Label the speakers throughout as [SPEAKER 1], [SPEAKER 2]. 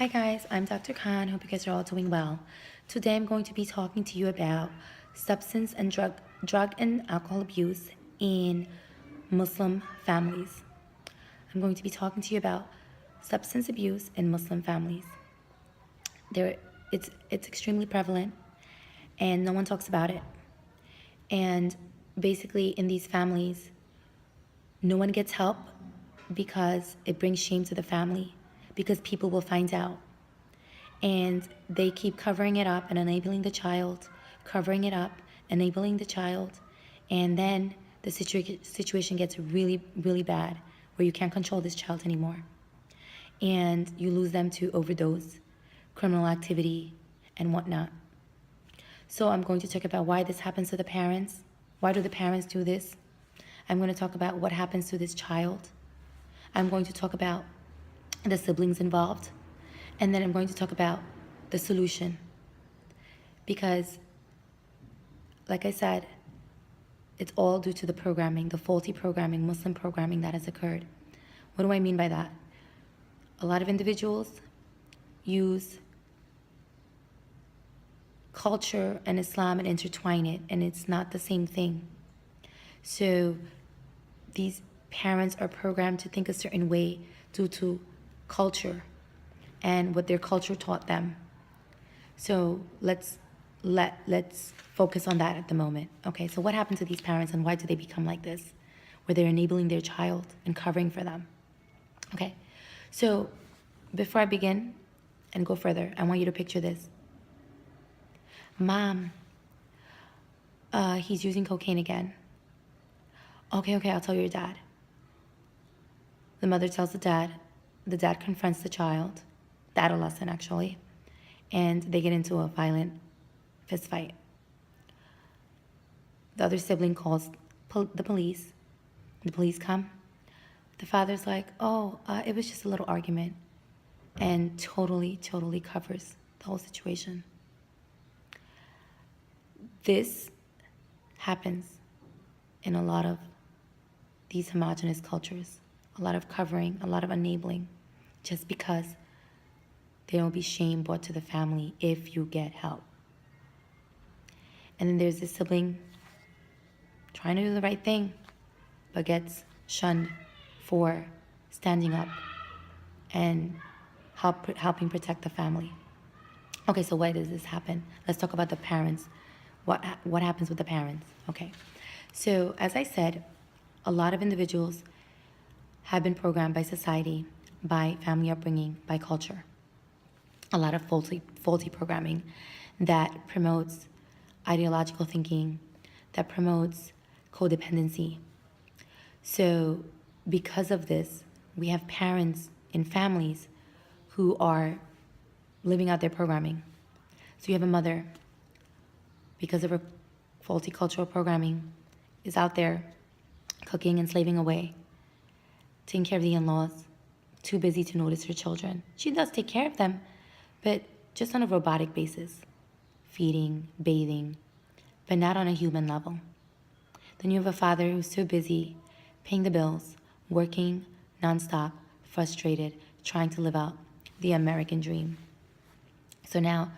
[SPEAKER 1] Hi guys, I'm Dr. Khan. Hope you guys are all doing well. Today I'm going to be talking to you about substance and drug and alcohol abuse in Muslim families. I'm going to be talking to you about substance abuse in Muslim families. It's extremely prevalent and no one talks about it. And basically in these families, no one gets help because it brings shame to the family because people will find out. And they keep covering it up and enabling the child, covering it up, enabling the child, and then the situation gets really, really bad where you can't control this child anymore. And you lose them to overdose, criminal activity, and whatnot. So I'm going to talk about why this happens to the parents. Why do the parents do this? I'm going to talk about what happens to this child. I'm going to talk about the siblings involved. And then I'm going to talk about the solution. Because, like I said, it's all due to the programming, the faulty programming, Muslim programming that has occurred. What do I mean by that? A lot of individuals use culture and Islam and intertwine it, and it's not the same thing. So these parents are programmed to think a certain way due to culture and what their culture taught them. So let's focus on that at the moment. Okay, so what happened to these parents and why do they become like this? Where they're enabling their child and covering for them. Okay, so before I begin and go further, I want you to picture this. Mom, he's using cocaine again. Okay, I'll tell your dad. The mother tells the dad confronts the child, the adolescent actually, and they get into a violent fist fight. The other sibling calls the police. The police come. The father's like, it was just a little argument, and totally covers the whole situation. This happens in a lot of these homogenous cultures. A lot of covering, a lot of enabling, just because there will be shame brought to the family if you get help. And then there's this sibling trying to do the right thing, but gets shunned for standing up and helping protect the family. Okay, so why does this happen? Let's talk about the parents. What happens with the parents? Okay, so as I said, a lot of individuals have been programmed by society, by family upbringing, by culture. A lot of faulty programming that promotes ideological thinking, that promotes codependency. So because of this, we have parents in families who are living out their programming. So you have a mother, because of her faulty cultural programming, is out there cooking and slaving away, taking care of the in-laws, too busy to notice her children. She does take care of them, but just on a robotic basis, feeding, bathing, but not on a human level. Then you have a father who's so busy paying the bills, working nonstop, frustrated, trying to live out the American dream. So now,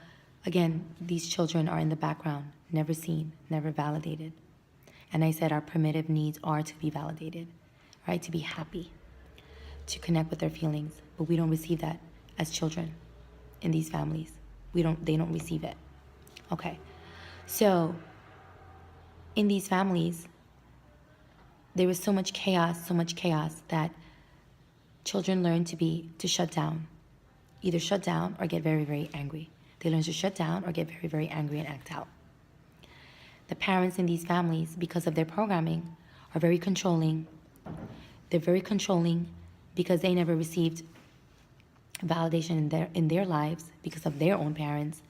[SPEAKER 1] again, these children are in the background, never seen, never validated. And I said our primitive needs are to be validated, right? To be happy, to connect with their feelings. But we don't receive that as children in these families. They don't receive it. Okay. So in these families, there was so much chaos that children learn to shut down. Either shut down or get very, very angry. They learn to shut down or get very, very angry and act out. The parents in these families, because of their programming, are very controlling. They're very controlling because they never received validation in their lives because of their own parents.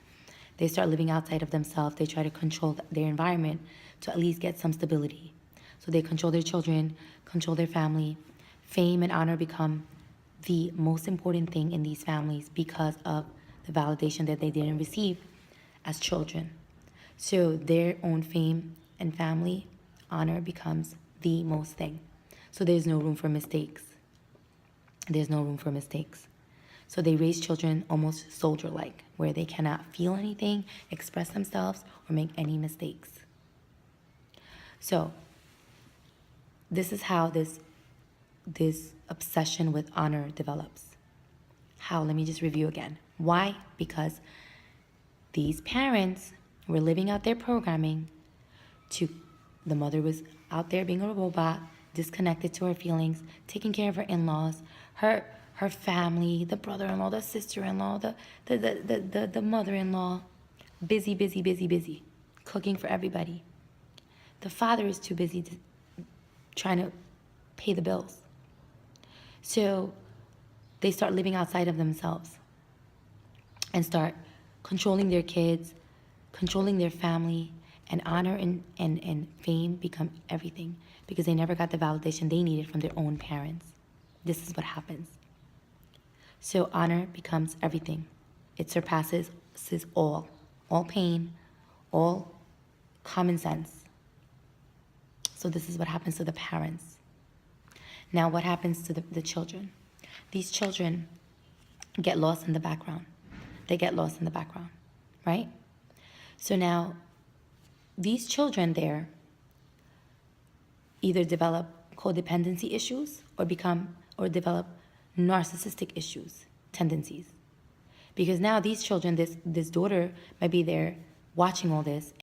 [SPEAKER 1] They start living outside of themselves. They try to control their environment to at least get some stability. So they control their children, control their family. Fame and honor become the most important thing in these families because of the validation that they didn't receive as children. So their own fame and family honor becomes the most thing. So there's no room for mistakes. There's no room for mistakes. So they raise children almost soldier-like, where they cannot feel anything, express themselves, or make any mistakes. So this is how this obsession with honor develops. How? Let me just review again. Why? Because these parents were living out their programming the mother was out there being a robot, disconnected to her feelings, taking care of her in-laws, her family, the brother-in-law, the sister-in-law, the mother-in-law, busy, cooking for everybody. The father is too busy trying to pay the bills. So they start living outside of themselves and start controlling their kids, controlling their family, and honor and fame become everything because they never got the validation they needed from their own parents. This is what happens. So honor becomes everything. It surpasses all pain, all common sense. So this is what happens to the parents. Now what happens to the children? These children get lost in the background. They get lost in the background, right? So now these children there either develop codependency issues or develop narcissistic issues, tendencies. Because now these children, this daughter might be there watching all this